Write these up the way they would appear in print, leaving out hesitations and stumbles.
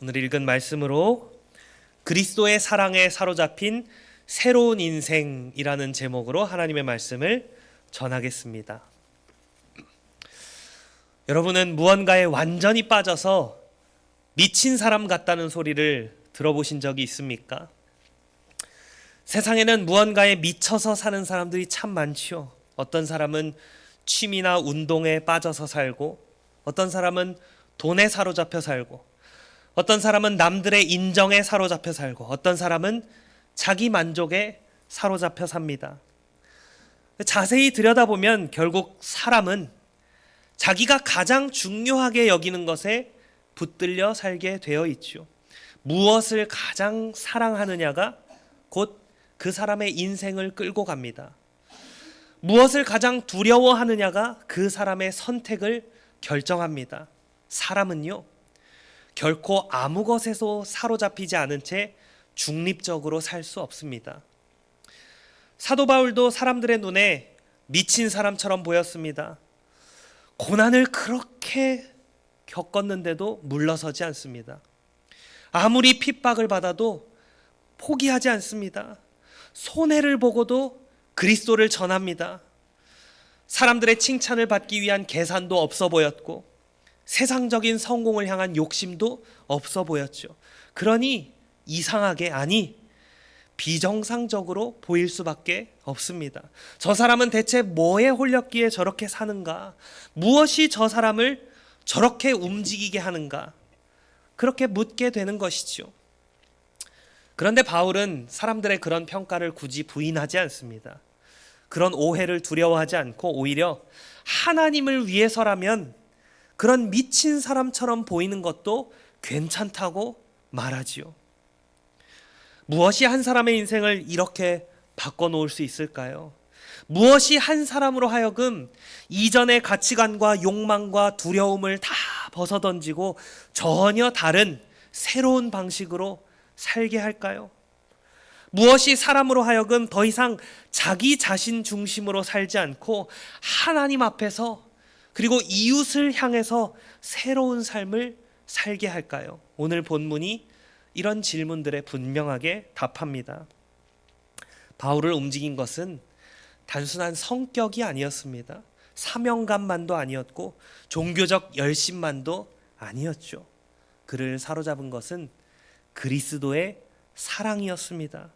오늘 읽은 말씀으로 그리스도의 사랑에 사로잡힌 새로운 인생이라는 제목으로 하나님의 말씀을 전하겠습니다. 여러분은 무언가에 완전히 빠져서 미친 사람 같다는 소리를 들어보신 적이 있습니까? 세상에는 무언가에 미쳐서 사는 사람들이 참 많지요. 어떤 사람은 취미나 운동에 빠져서 살고, 어떤 사람은 돈에 사로잡혀 살고, 어떤 사람은 남들의 인정에 사로잡혀 살고, 어떤 사람은 자기 만족에 사로잡혀 삽니다. 자세히 들여다보면 결국 사람은 자기가 가장 중요하게 여기는 것에 붙들려 살게 되어 있죠. 무엇을 가장 사랑하느냐가 곧 그 사람의 인생을 끌고 갑니다. 무엇을 가장 두려워하느냐가 그 사람의 선택을 결정합니다. 사람은요, 결코 아무 것에도 사로잡히지 않은 채 중립적으로 살 수 없습니다. 사도 바울도 사람들의 눈에 미친 사람처럼 보였습니다. 고난을 그렇게 겪었는데도 물러서지 않습니다. 아무리 핍박을 받아도 포기하지 않습니다. 손해를 보고도 그리스도를 전합니다. 사람들의 칭찬을 받기 위한 계산도 없어 보였고, 세상적인 성공을 향한 욕심도 없어 보였죠. 그러니 이상하게, 아니 비정상적으로 보일 수밖에 없습니다. 저 사람은 대체 뭐에 홀렸기에 저렇게 사는가? 무엇이 저 사람을 저렇게 움직이게 하는가? 그렇게 묻게 되는 것이죠. 그런데 바울은 사람들의 그런 평가를 굳이 부인하지 않습니다. 그런 오해를 두려워하지 않고 오히려 하나님을 위해서라면 그런 미친 사람처럼 보이는 것도 괜찮다고 말하지요. 무엇이 한 사람의 인생을 이렇게 바꿔놓을 수 있을까요? 무엇이 한 사람으로 하여금 이전의 가치관과 욕망과 두려움을 다 벗어던지고 전혀 다른 새로운 방식으로 살게 할까요? 무엇이 사람으로 하여금 더 이상 자기 자신 중심으로 살지 않고 하나님 앞에서 그리고 이웃을 향해서 새로운 삶을 살게 할까요? 오늘 본문이 이런 질문들에 분명하게 답합니다. 바울을 움직인 것은 단순한 성격이 아니었습니다. 사명감만도 아니었고 종교적 열심만도 아니었죠. 그를 사로잡은 것은 그리스도의 사랑이었습니다.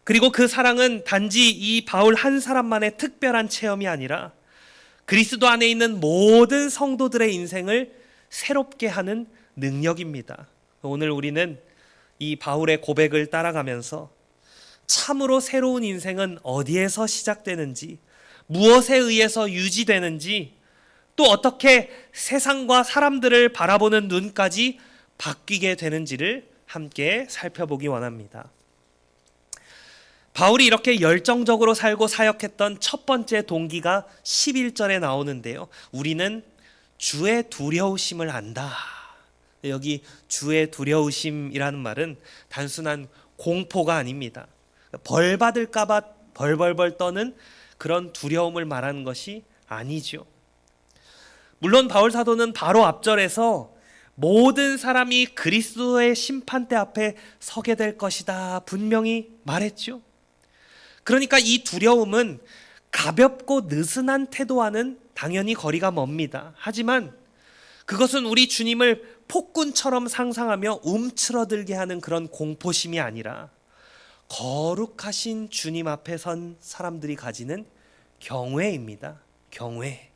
그리고 그 사랑은 단지 이 바울 한 사람만의 특별한 체험이 아니라 그리스도 안에 있는 모든 성도들의 인생을 새롭게 하는 능력입니다. 오늘 우리는 이 바울의 고백을 따라가면서 참으로 새로운 인생은 어디에서 시작되는지, 무엇에 의해서 유지되는지, 또 어떻게 세상과 사람들을 바라보는 눈까지 바뀌게 되는지를 함께 살펴보기 원합니다. 바울이 이렇게 열정적으로 살고 사역했던 첫 번째 동기가 11절에 나오는데요. 우리는 주의 두려우심을 안다. 여기 주의 두려우심이라는 말은 단순한 공포가 아닙니다. 벌 받을까 봐 벌벌벌 떠는 그런 두려움을 말하는 것이 아니죠. 물론 바울 사도는 바로 앞절에서 모든 사람이 그리스도의 심판대 앞에 서게 될 것이다 분명히 말했죠. 그러니까 이 두려움은 가볍고 느슨한 태도와는 당연히 거리가 멉니다. 하지만 그것은 우리 주님을 폭군처럼 상상하며 움츠러들게 하는 그런 공포심이 아니라 거룩하신 주님 앞에 선 사람들이 가지는 경외입니다. 경외.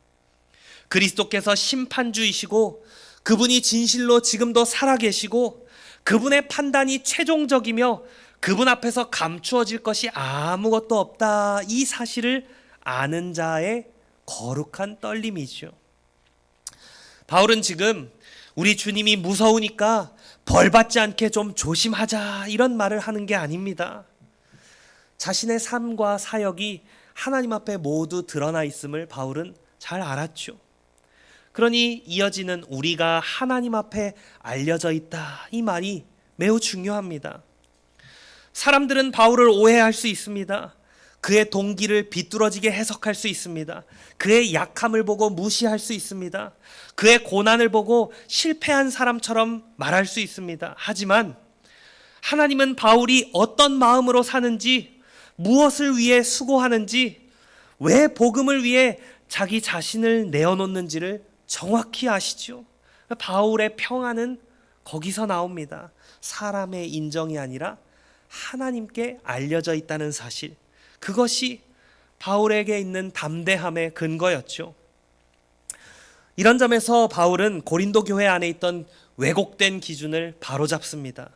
그리스도께서 심판주이시고 그분이 진실로 지금도 살아계시고 그분의 판단이 최종적이며 그분 앞에서 감추어질 것이 아무것도 없다. 이 사실을 아는 자의 거룩한 떨림이죠. 바울은 지금 우리 주님이 무서우니까 벌받지 않게 좀 조심하자 이런 말을 하는 게 아닙니다. 자신의 삶과 사역이 하나님 앞에 모두 드러나 있음을 바울은 잘 알았죠. 그러니 이어지는 우리가 하나님 앞에 알려져 있다 이 말이 매우 중요합니다. 사람들은 바울을 오해할 수 있습니다. 그의 동기를 비뚤어지게 해석할 수 있습니다. 그의 약함을 보고 무시할 수 있습니다. 그의 고난을 보고 실패한 사람처럼 말할 수 있습니다. 하지만 하나님은 바울이 어떤 마음으로 사는지, 무엇을 위해 수고하는지, 왜 복음을 위해 자기 자신을 내어놓는지를 정확히 아시죠. 바울의 평안은 거기서 나옵니다. 사람의 인정이 아니라 하나님께 알려져 있다는 사실, 그것이 바울에게 있는 담대함의 근거였죠. 이런 점에서 바울은 고린도 교회 안에 있던 왜곡된 기준을 바로잡습니다.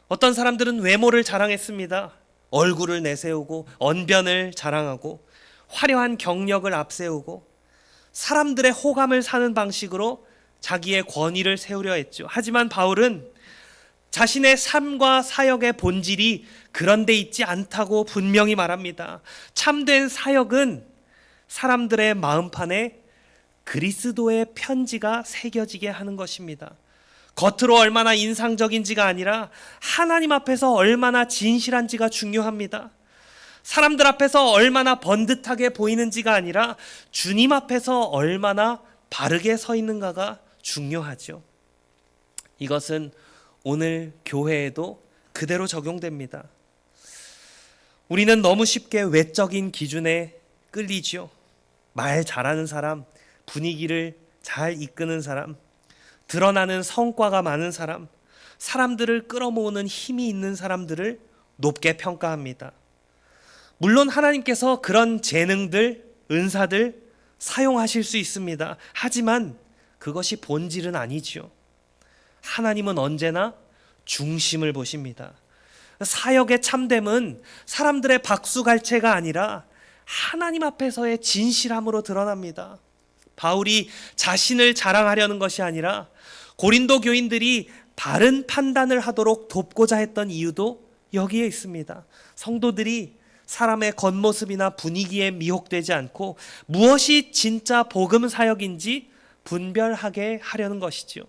어떤 사람들은 외모를 자랑했습니다. 얼굴을 내세우고 언변을 자랑하고 화려한 경력을 앞세우고 사람들의 호감을 사는 방식으로 자기의 권위를 세우려 했죠. 하지만 바울은 자신의 삶과 사역의 본질이 그런 데 있지 않다고 분명히 말합니다. 참된 사역은 사람들의 마음판에 그리스도의 편지가 새겨지게 하는 것입니다. 겉으로 얼마나 인상적인지가 아니라 하나님 앞에서 얼마나 진실한지가 중요합니다. 사람들 앞에서 얼마나 번듯하게 보이는지가 아니라 주님 앞에서 얼마나 바르게 서 있는가가 중요하죠. 이것은 오늘 교회에도 그대로 적용됩니다. 우리는 너무 쉽게 외적인 기준에 끌리죠. 말 잘하는 사람, 분위기를 잘 이끄는 사람, 드러나는 성과가 많은 사람, 사람들을 끌어모으는 힘이 있는 사람들을 높게 평가합니다. 물론 하나님께서 그런 재능들, 은사들 사용하실 수 있습니다. 하지만 그것이 본질은 아니죠. 하나님은 언제나 중심을 보십니다. 사역의 참됨은 사람들의 박수갈채가 아니라 하나님 앞에서의 진실함으로 드러납니다. 바울이 자신을 자랑하려는 것이 아니라 고린도 교인들이 바른 판단을 하도록 돕고자 했던 이유도 여기에 있습니다. 성도들이 사람의 겉모습이나 분위기에 미혹되지 않고 무엇이 진짜 복음 사역인지 분별하게 하려는 것이죠.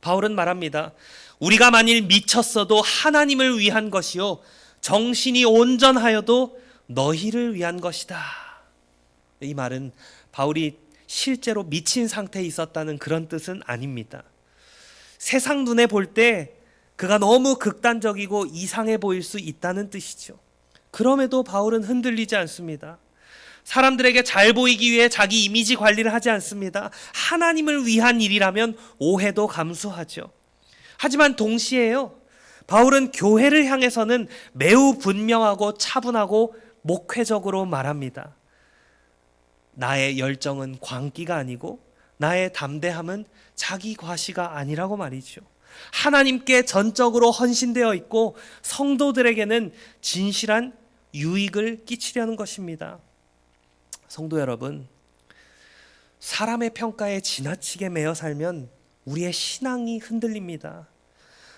바울은 말합니다. 우리가 만일 미쳤어도 하나님을 위한 것이요 정신이 온전하여도 너희를 위한 것이다. 이 말은 바울이 실제로 미친 상태에 있었다는 그런 뜻은 아닙니다. 세상 눈에 볼 때 그가 너무 극단적이고 이상해 보일 수 있다는 뜻이죠. 그럼에도 바울은 흔들리지 않습니다. 사람들에게 잘 보이기 위해 자기 이미지 관리를 하지 않습니다. 하나님을 위한 일이라면 오해도 감수하죠. 하지만 동시에요, 바울은 교회를 향해서는 매우 분명하고 차분하고 목회적으로 말합니다. 나의 열정은 광기가 아니고 나의 담대함은 자기 과시가 아니라고 말이죠. 하나님께 전적으로 헌신되어 있고 성도들에게는 진실한 유익을 끼치려는 것입니다. 성도 여러분, 사람의 평가에 지나치게 매여 살면 우리의 신앙이 흔들립니다.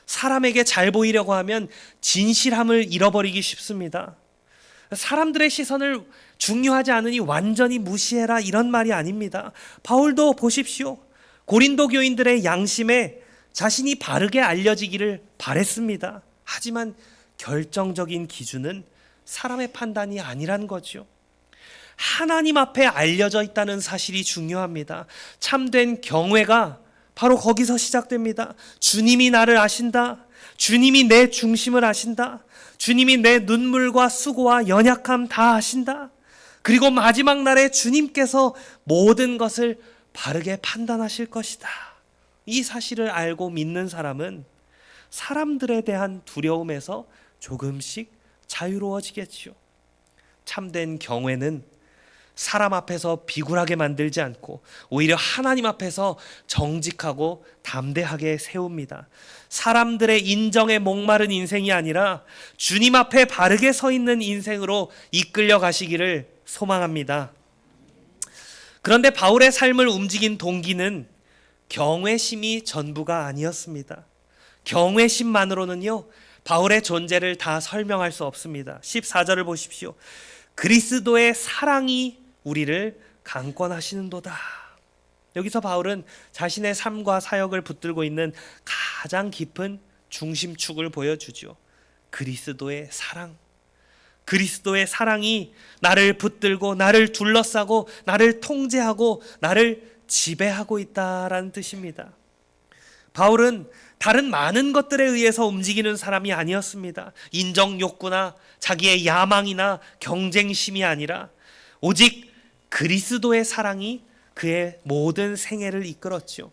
사람에게 잘 보이려고 하면 진실함을 잃어버리기 쉽습니다. 사람들의 시선을 중요하지 않으니 완전히 무시해라, 이런 말이 아닙니다. 바울도 보십시오. 고린도 교인들의 양심에 자신이 바르게 알려지기를 바랬습니다. 하지만 결정적인 기준은 사람의 판단이 아니란 거죠. 하나님 앞에 알려져 있다는 사실이 중요합니다. 참된 경외가 바로 거기서 시작됩니다. 주님이 나를 아신다. 주님이 내 중심을 아신다. 주님이 내 눈물과 수고와 연약함 다 아신다. 그리고 마지막 날에 주님께서 모든 것을 바르게 판단하실 것이다. 이 사실을 알고 믿는 사람은 사람들에 대한 두려움에서 조금씩 자유로워지겠죠. 참된 경외는 사람 앞에서 비굴하게 만들지 않고 오히려 하나님 앞에서 정직하고 담대하게 세웁니다. 사람들의 인정에 목마른 인생이 아니라 주님 앞에 바르게 서 있는 인생으로 이끌려 가시기를 소망합니다. 그런데 바울의 삶을 움직인 동기는 경외심이 전부가 아니었습니다. 경외심만으로는요, 바울의 존재를 다 설명할 수 없습니다. 14절을 보십시오. 그리스도의 사랑이 우리를 강권하시는도다. 여기서 바울은 자신의 삶과 사역을 붙들고 있는 가장 깊은 중심축을 보여주죠. 그리스도의 사랑. 그리스도의 사랑이 나를 붙들고 나를 둘러싸고 나를 통제하고 나를 지배하고 있다라는 뜻입니다. 바울은 다른 많은 것들에 의해서 움직이는 사람이 아니었습니다. 인정 욕구나 자기의 야망이나 경쟁심이 아니라 오직 그리스도의 사랑이 그의 모든 생애를 이끌었죠.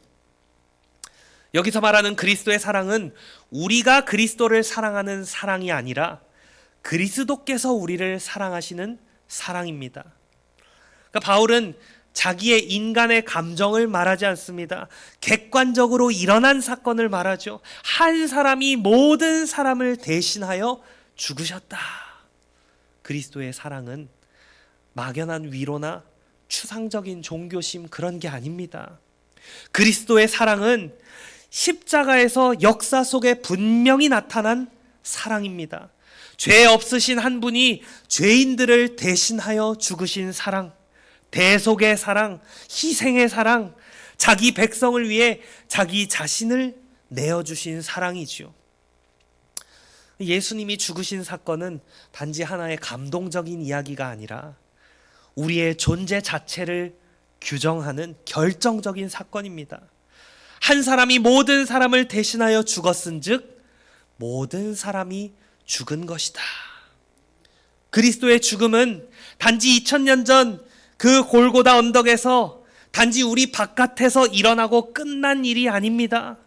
여기서 말하는 그리스도의 사랑은 우리가 그리스도를 사랑하는 사랑이 아니라 그리스도께서 우리를 사랑하시는 사랑입니다. 그러니까 바울은 자기의 인간의 감정을 말하지 않습니다. 객관적으로 일어난 사건을 말하죠. 한 사람이 모든 사람을 대신하여 죽으셨다. 그리스도의 사랑은 막연한 위로나 추상적인 종교심 그런 게 아닙니다. 그리스도의 사랑은 십자가에서 역사 속에 분명히 나타난 사랑입니다. 죄 없으신 한 분이 죄인들을 대신하여 죽으신 사랑, 대속의 사랑, 희생의 사랑, 자기 백성을 위해 자기 자신을 내어주신 사랑이죠. 예수님이 죽으신 사건은 단지 하나의 감동적인 이야기가 아니라 우리의 존재 자체를 규정하는 결정적인 사건입니다. 한 사람이 모든 사람을 대신하여 죽었은즉 모든 사람이 죽은 것이다. 그리스도의 죽음은 단지 2000년 전 그 골고다 언덕에서 단지 우리 바깥에서 일어나고 끝난 일이 아닙니다.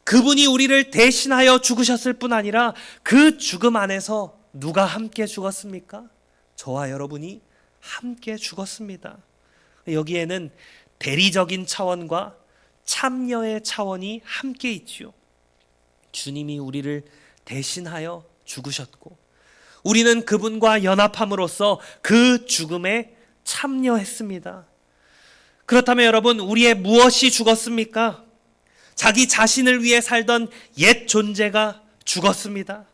그분이 우리를 대신하여 죽으셨을 뿐 아니라 그 죽음 안에서 누가 함께 죽었습니까? 저와 여러분이 함께 죽었습니다. 여기에는 대리적인 차원과 참여의 차원이 함께 있지요. 주님이 우리를 대신하여 죽으셨고 우리는 그분과 연합함으로써 그 죽음에 참여했습니다. 그렇다면 여러분, 우리의 무엇이 죽었습니까? 자기 자신을 위해 살던 옛 존재가 죽었습니다.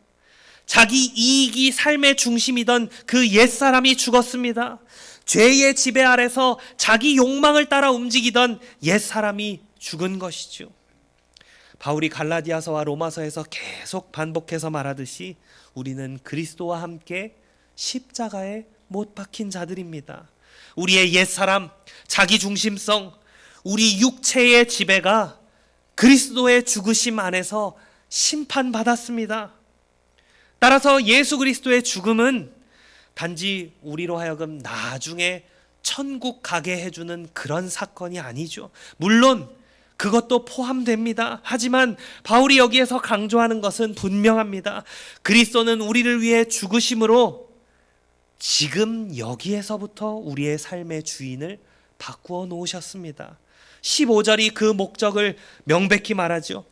자기 이익이 삶의 중심이던 그 옛사람이 죽었습니다. 죄의 지배 아래서 자기 욕망을 따라 움직이던 옛사람이 죽은 것이죠. 바울이 갈라디아서와 로마서에서 계속 반복해서 말하듯이 우리는 그리스도와 함께 십자가에 못 박힌 자들입니다. 우리의 옛사람, 자기중심성, 우리 육체의 지배가 그리스도의 죽으심 안에서 심판받았습니다. 따라서 예수 그리스도의 죽음은 단지 우리로 하여금 나중에 천국 가게 해주는 그런 사건이 아니죠. 물론 그것도 포함됩니다. 하지만 바울이 여기에서 강조하는 것은 분명합니다. 그리스도는 우리를 위해 죽으심으로 지금 여기에서부터 우리의 삶의 주인을 바꾸어 놓으셨습니다. 15절이 그 목적을 명백히 말하죠.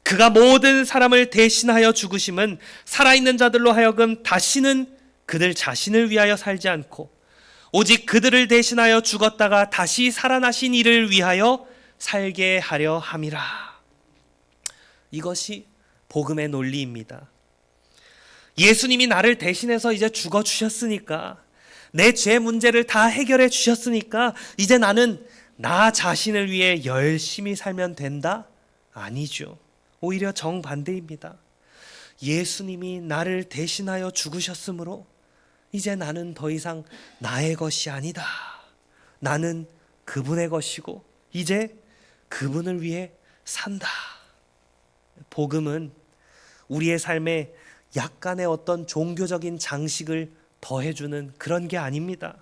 그가 모든 사람을 대신하여 죽으심은 살아있는 자들로 하여금 다시는 그들 자신을 위하여 살지 않고 오직 그들을 대신하여 죽었다가 다시 살아나신 이를 위하여 살게 하려 함이라. 이것이 복음의 논리입니다. 예수님이 나를 대신해서 이제 죽어 주셨으니까, 내 죄 문제를 다 해결해 주셨으니까 이제 나는 나 자신을 위해 열심히 살면 된다? 아니죠. 오히려 정반대입니다. 예수님이 나를 대신하여 죽으셨으므로 이제 나는 더 이상 나의 것이 아니다. 나는 그분의 것이고 이제 그분을 위해 산다. 복음은 우리의 삶에 약간의 어떤 종교적인 장식을 더해주는 그런 게 아닙니다.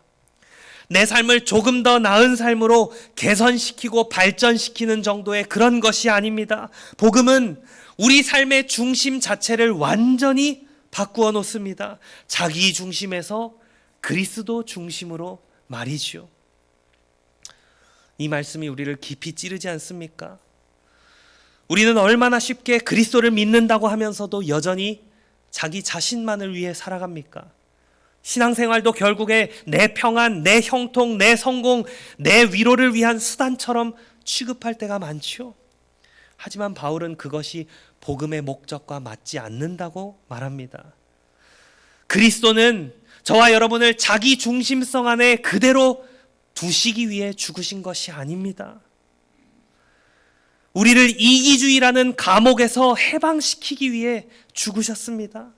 내 삶을 조금 더 나은 삶으로 개선시키고 발전시키는 정도의 그런 것이 아닙니다. 복음은 우리 삶의 중심 자체를 완전히 바꾸어 놓습니다. 자기 중심에서 그리스도 중심으로 말이죠. 이 말씀이 우리를 깊이 찌르지 않습니까? 우리는 얼마나 쉽게 그리스도를 믿는다고 하면서도 여전히 자기 자신만을 위해 살아갑니까? 신앙생활도 결국에 내 평안, 내 형통, 내 성공, 내 위로를 위한 수단처럼 취급할 때가 많죠. 하지만 바울은 그것이 복음의 목적과 맞지 않는다고 말합니다. 그리스도는 저와 여러분을 자기 중심성 안에 그대로 두시기 위해 죽으신 것이 아닙니다. 우리를 이기주의라는 감옥에서 해방시키기 위해 죽으셨습니다.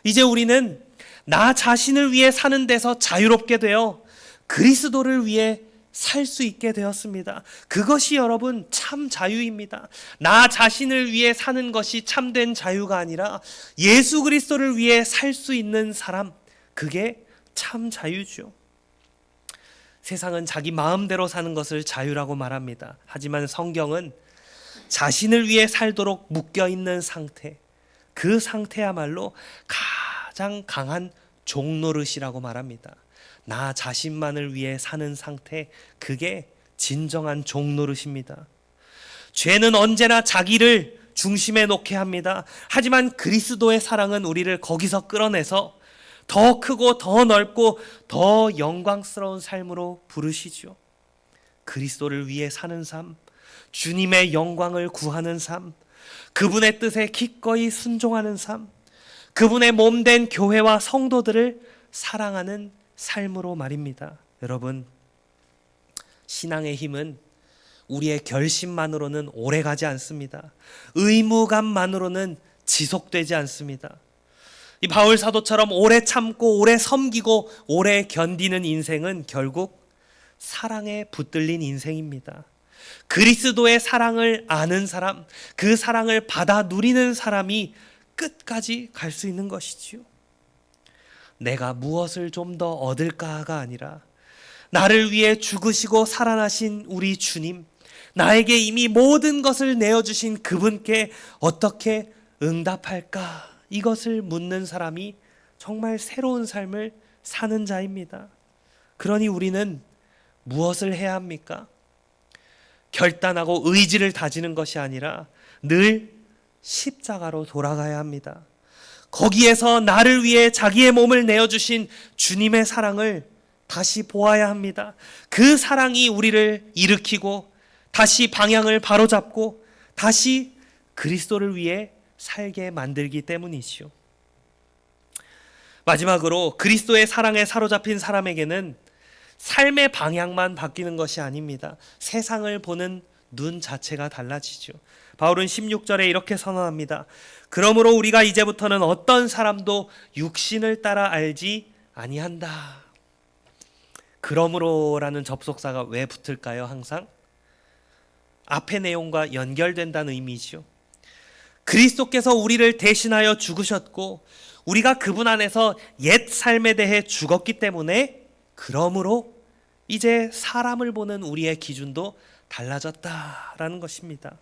이제 우리는 나 자신을 위해 사는 데서 자유롭게 되어 그리스도를 위해 살 수 있게 되었습니다. 그것이 여러분 참 자유입니다. 나 자신을 위해 사는 것이 참된 자유가 아니라 예수 그리스도를 위해 살 수 있는 사람, 그게 참 자유죠. 세상은 자기 마음대로 사는 것을 자유라고 말합니다. 하지만 성경은 자신을 위해 살도록 묶여있는 상태, 그 상태야말로 가장 강한 종노릇이라고 말합니다. 나 자신만을 위해 사는 상태, 그게 진정한 종노릇입니다. 죄는 언제나 자기를 중심에 놓게 합니다. 하지만 그리스도의 사랑은 우리를 거기서 끌어내서 더 크고 더 넓고 더 영광스러운 삶으로 부르시죠. 그리스도를 위해 사는 삶, 주님의 영광을 구하는 삶, 그분의 뜻에 기꺼이 순종하는 삶, 그분의 몸된 교회와 성도들을 사랑하는 삶으로 말입니다. 여러분, 신앙의 힘은 우리의 결심만으로는 오래가지 않습니다. 의무감만으로는 지속되지 않습니다. 이 바울 사도처럼 오래 참고 오래 섬기고 오래 견디는 인생은 결국 사랑에 붙들린 인생입니다. 그리스도의 사랑을 아는 사람, 그 사랑을 받아 누리는 사람이 끝까지 갈 수 있는 것이지요. 내가 무엇을 좀 더 얻을까가 아니라 나를 위해 죽으시고 살아나신 우리 주님, 나에게 이미 모든 것을 내어주신 그분께 어떻게 응답할까, 이것을 묻는 사람이 정말 새로운 삶을 사는 자입니다. 그러니 우리는 무엇을 해야 합니까? 결단하고 의지를 다지는 것이 아니라 늘 십자가로 돌아가야 합니다. 거기에서 나를 위해 자기의 몸을 내어주신 주님의 사랑을 다시 보아야 합니다. 그 사랑이 우리를 일으키고 다시 방향을 바로잡고 다시 그리스도를 위해 살게 만들기 때문이지요. 마지막으로 그리스도의 사랑에 사로잡힌 사람에게는 삶의 방향만 바뀌는 것이 아닙니다. 세상을 보는 눈 자체가 달라지죠. 바울은 16절에 이렇게 선언합니다. 그러므로 우리가 이제부터는 어떤 사람도 육신을 따라 알지 아니한다. 그러므로라는 접속사가 왜 붙을까요? 항상 앞의 내용과 연결된다는 의미죠. 그리스도께서 우리를 대신하여 죽으셨고 우리가 그분 안에서 옛 삶에 대해 죽었기 때문에 그러므로 이제 사람을 보는 우리의 기준도 달라졌다라는 것입니다.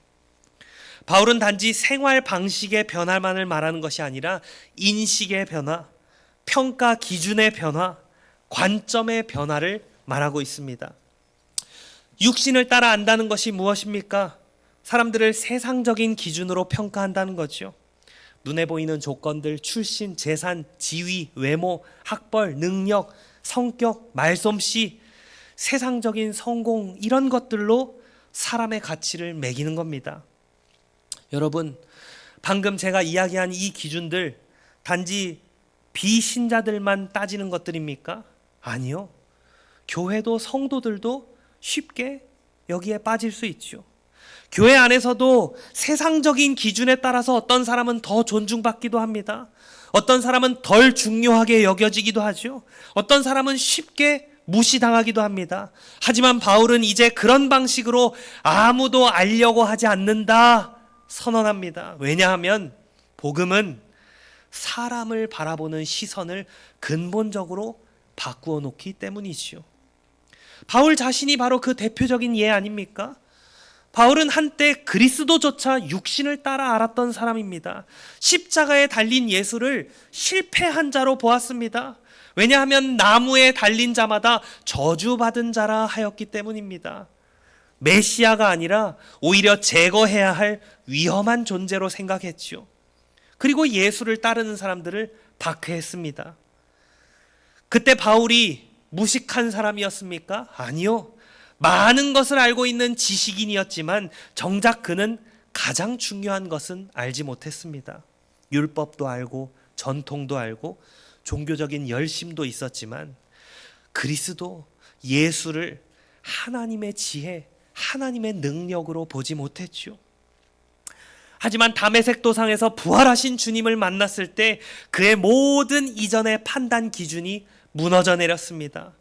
바울은 단지 생활 방식의 변화만을 말하는 것이 아니라 인식의 변화, 평가 기준의 변화, 관점의 변화를 말하고 있습니다. 육신을 따라 안다는 것이 무엇입니까? 사람들을 세상적인 기준으로 평가한다는 거죠. 눈에 보이는 조건들, 출신, 재산, 지위, 외모, 학벌, 능력, 성격, 말솜씨, 세상적인 성공, 이런 것들로 사람의 가치를 매기는 겁니다. 여러분, 방금 제가 이야기한 이 기준들 단지 비신자들만 따지는 것들입니까? 아니요. 교회도 성도들도 쉽게 여기에 빠질 수 있죠. 교회 안에서도 세상적인 기준에 따라서 어떤 사람은 더 존중받기도 합니다. 어떤 사람은 덜 중요하게 여겨지기도 하죠. 어떤 사람은 쉽게 무시당하기도 합니다. 하지만 바울은 이제 그런 방식으로 아무도 알려고 하지 않는다 선언합니다. 왜냐하면 복음은 사람을 바라보는 시선을 근본적으로 바꾸어 놓기 때문이지요. 바울 자신이 바로 그 대표적인 예 아닙니까? 바울은 한때 그리스도조차 육신을 따라 알았던 사람입니다. 십자가에 달린 예수를 실패한 자로 보았습니다. 왜냐하면 나무에 달린 자마다 저주받은 자라 하였기 때문입니다. 메시아가 아니라 오히려 제거해야 할 위험한 존재로 생각했죠. 그리고 예수를 따르는 사람들을 박해했습니다. 그때 바울이 무식한 사람이었습니까? 아니요. 많은 것을 알고 있는 지식인이었지만 정작 그는 가장 중요한 것은 알지 못했습니다. 율법도 알고 전통도 알고 종교적인 열심도 있었지만 그리스도 예수를 하나님의 지혜, 하나님의 능력으로 보지 못했죠. 하지만 다메섹 도상에서 부활하신 주님을 만났을 때 그의 모든 이전의 판단 기준이 무너져 내렸습니다.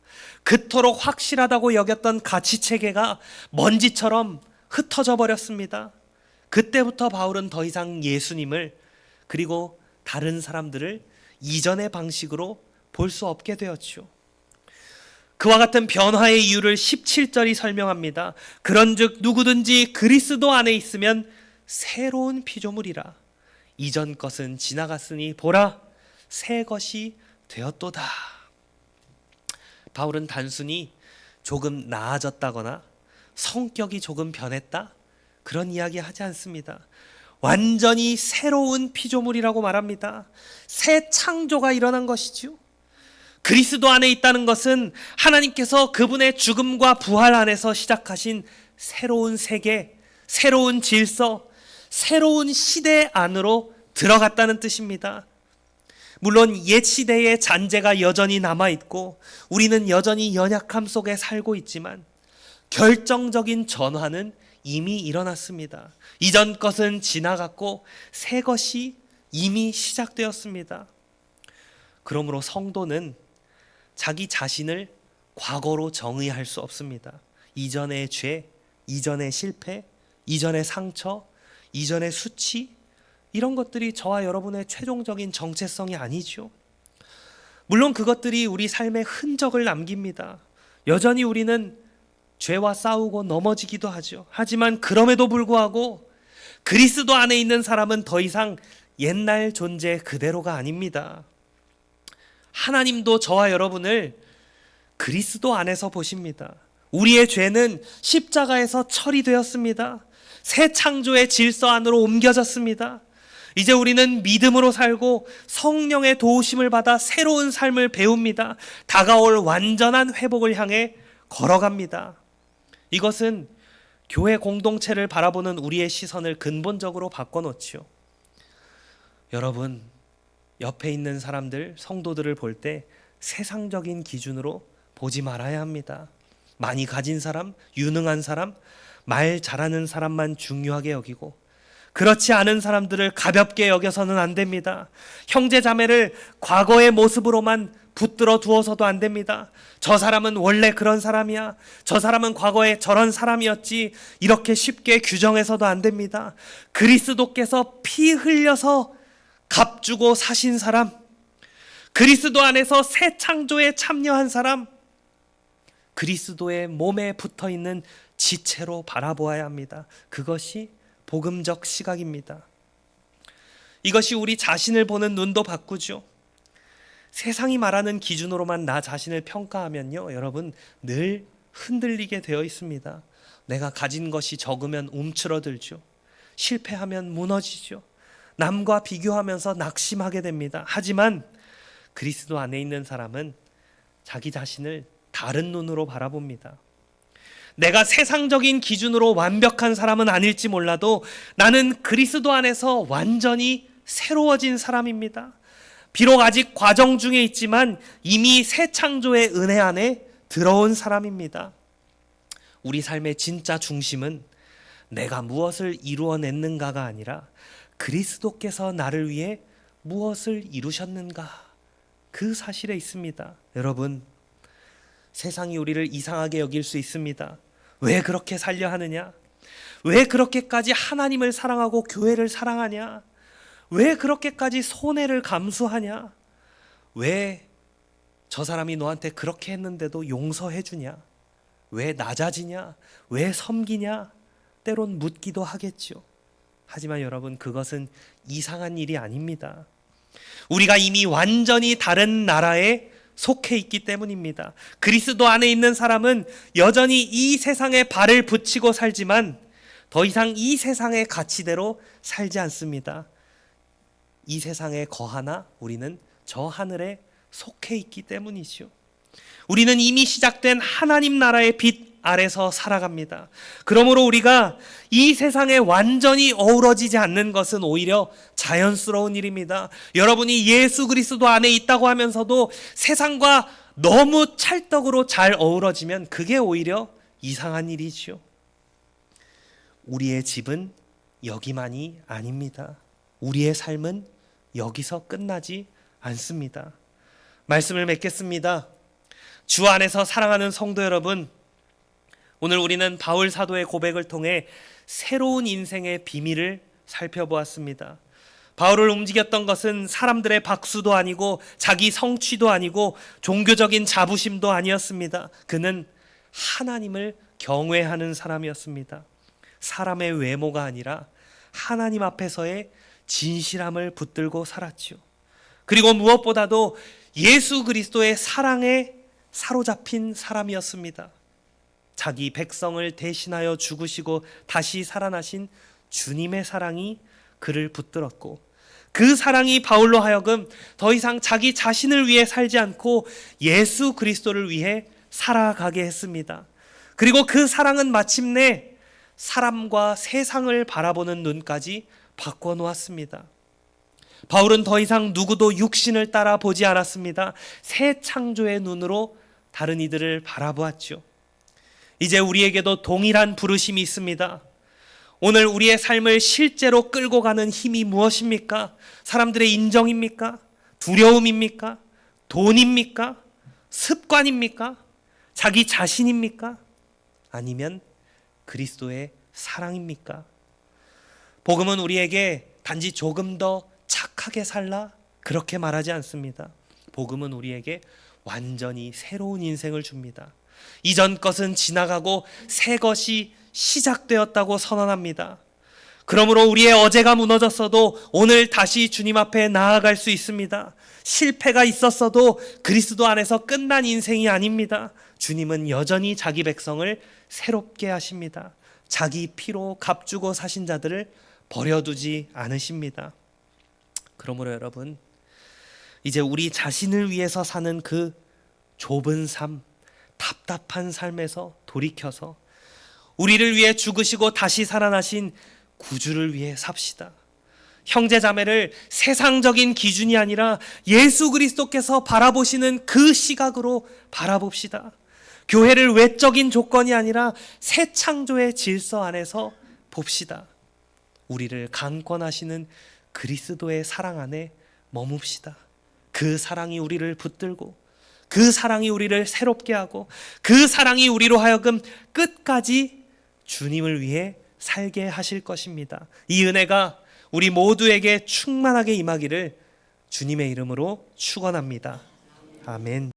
그토록 확실하다고 여겼던 가치체계가 먼지처럼 흩어져 버렸습니다. 그때부터 바울은 더 이상 예수님을 그리고 다른 사람들을 이전의 방식으로 볼 수 없게 되었죠. 그와 같은 변화의 이유를 17절이 설명합니다. 그런즉 누구든지 그리스도 안에 있으면 새로운 피조물이라. 이전 것은 지나갔으니 보라 새 것이 되었도다. 바울은 단순히 조금 나아졌다거나 성격이 조금 변했다 그런 이야기 하지 않습니다. 완전히 새로운 피조물이라고 말합니다. 새 창조가 일어난 것이죠. 그리스도 안에 있다는 것은 하나님께서 그분의 죽음과 부활 안에서 시작하신 새로운 세계, 새로운 질서, 새로운 시대 안으로 들어갔다는 뜻입니다. 물론 옛 시대의 잔재가 여전히 남아있고 우리는 여전히 연약함 속에 살고 있지만 결정적인 전환은 이미 일어났습니다. 이전 것은 지나갔고 새 것이 이미 시작되었습니다. 그러므로 성도는 자기 자신을 과거로 정의할 수 없습니다. 이전의 죄, 이전의 실패, 이전의 상처, 이전의 수치, 이런 것들이 저와 여러분의 최종적인 정체성이 아니죠. 물론 그것들이 우리 삶의 흔적을 남깁니다. 여전히 우리는 죄와 싸우고 넘어지기도 하죠. 하지만 그럼에도 불구하고 그리스도 안에 있는 사람은 더 이상 옛날 존재 그대로가 아닙니다. 하나님도 저와 여러분을 그리스도 안에서 보십니다. 우리의 죄는 십자가에서 처리되었습니다. 새 창조의 질서 안으로 옮겨졌습니다. 이제 우리는 믿음으로 살고 성령의 도우심을 받아 새로운 삶을 배웁니다. 다가올 완전한 회복을 향해 걸어갑니다. 이것은 교회 공동체를 바라보는 우리의 시선을 근본적으로 바꿔놓지요. 여러분, 옆에 있는 사람들, 성도들을 볼 때 세상적인 기준으로 보지 말아야 합니다. 많이 가진 사람, 유능한 사람, 말 잘하는 사람만 중요하게 여기고 그렇지 않은 사람들을 가볍게 여겨서는 안 됩니다. 형제 자매를 과거의 모습으로만 붙들어 두어서도 안 됩니다. 저 사람은 원래 그런 사람이야. 저 사람은 과거에 저런 사람이었지. 이렇게 쉽게 규정해서도 안 됩니다. 그리스도께서 피 흘려서 값주고 사신 사람, 그리스도 안에서 새 창조에 참여한 사람, 그리스도의 몸에 붙어있는 지체로 바라보아야 합니다. 그것이 복음적 시각입니다. 이것이 우리 자신을 보는 눈도 바꾸죠. 세상이 말하는 기준으로만 나 자신을 평가하면요, 여러분 늘 흔들리게 되어 있습니다. 내가 가진 것이 적으면 움츠러들죠. 실패하면 무너지죠. 남과 비교하면서 낙심하게 됩니다. 하지만 그리스도 안에 있는 사람은 자기 자신을 다른 눈으로 바라봅니다. 내가 세상적인 기준으로 완벽한 사람은 아닐지 몰라도 나는 그리스도 안에서 완전히 새로워진 사람입니다. 비록 아직 과정 중에 있지만 이미 새 창조의 은혜 안에 들어온 사람입니다. 우리 삶의 진짜 중심은 내가 무엇을 이루어냈는가가 아니라 그리스도께서 나를 위해 무엇을 이루셨는가, 그 사실에 있습니다. 여러분, 세상이 우리를 이상하게 여길 수 있습니다. 왜 그렇게 살려 하느냐? 왜 그렇게까지 하나님을 사랑하고 교회를 사랑하냐? 왜 그렇게까지 손해를 감수하냐? 왜 저 사람이 너한테 그렇게 했는데도 용서해 주냐? 왜 낮아지냐? 왜 섬기냐? 때론 묻기도 하겠죠. 하지만 여러분, 그것은 이상한 일이 아닙니다. 우리가 이미 완전히 다른 나라에 속해 있기 때문입니다. 그리스도 안에 있는 사람은 여전히 이 세상에 발을 붙이고 살지만 더 이상 이 세상의 가치대로 살지 않습니다. 이 세상에 거하나 우리는 저 하늘에 속해 있기 때문이죠. 우리는 이미 시작된 하나님 나라의 빛 아래서 살아갑니다. 그러므로 우리가 이 세상에 완전히 어우러지지 않는 것은 오히려 자연스러운 일입니다. 여러분이 예수 그리스도 안에 있다고 하면서도 세상과 너무 찰떡으로 잘 어우러지면 그게 오히려 이상한 일이죠. 우리의 집은 여기만이 아닙니다. 우리의 삶은 여기서 끝나지 않습니다. 말씀을 맺겠습니다. 주 안에서 사랑하는 성도 여러분, 오늘 우리는 바울 사도의 고백을 통해 새로운 인생의 비밀을 살펴보았습니다. 바울을 움직였던 것은 사람들의 박수도 아니고 자기 성취도 아니고 종교적인 자부심도 아니었습니다. 그는 하나님을 경외하는 사람이었습니다. 사람의 외모가 아니라 하나님 앞에서의 진실함을 붙들고 살았죠. 그리고 무엇보다도 예수 그리스도의 사랑에 사로잡힌 사람이었습니다. 자기 백성을 대신하여 죽으시고 다시 살아나신 주님의 사랑이 그를 붙들었고, 그 사랑이 바울로 하여금 더 이상 자기 자신을 위해 살지 않고 예수 그리스도를 위해 살아가게 했습니다. 그리고 그 사랑은 마침내 사람과 세상을 바라보는 눈까지 바꿔놓았습니다. 바울은 더 이상 누구도 육신을 따라 보지 않았습니다. 새 창조의 눈으로 다른 이들을 바라보았죠. 이제 우리에게도 동일한 부르심이 있습니다. 오늘 우리의 삶을 실제로 끌고 가는 힘이 무엇입니까? 사람들의 인정입니까? 두려움입니까? 돈입니까? 습관입니까? 자기 자신입니까? 아니면 그리스도의 사랑입니까? 복음은 우리에게 단지 조금 더 착하게 살라 그렇게 말하지 않습니다. 복음은 우리에게 완전히 새로운 인생을 줍니다. 이전 것은 지나가고 새 것이 시작되었다고 선언합니다. 그러므로 우리의 어제가 무너졌어도 오늘 다시 주님 앞에 나아갈 수 있습니다. 실패가 있었어도 그리스도 안에서 끝난 인생이 아닙니다. 주님은 여전히 자기 백성을 새롭게 하십니다. 자기 피로 값주고 사신 자들을 버려두지 않으십니다. 그러므로 여러분, 이제 우리 자신을 위해서 사는 그 좁은 삶, 답답한 삶에서 돌이켜서 우리를 위해 죽으시고 다시 살아나신 구주를 위해 삽시다. 형제 자매를 세상적인 기준이 아니라 예수 그리스도께서 바라보시는 그 시각으로 바라봅시다. 교회를 외적인 조건이 아니라 새 창조의 질서 안에서 봅시다. 우리를 강권하시는 그리스도의 사랑 안에 머뭅시다. 그 사랑이 우리를 붙들고, 그 사랑이 우리를 새롭게 하고, 그 사랑이 우리로 하여금 끝까지 주님을 위해 살게 하실 것입니다. 이 은혜가 우리 모두에게 충만하게 임하기를 주님의 이름으로 축원합니다. 아멘.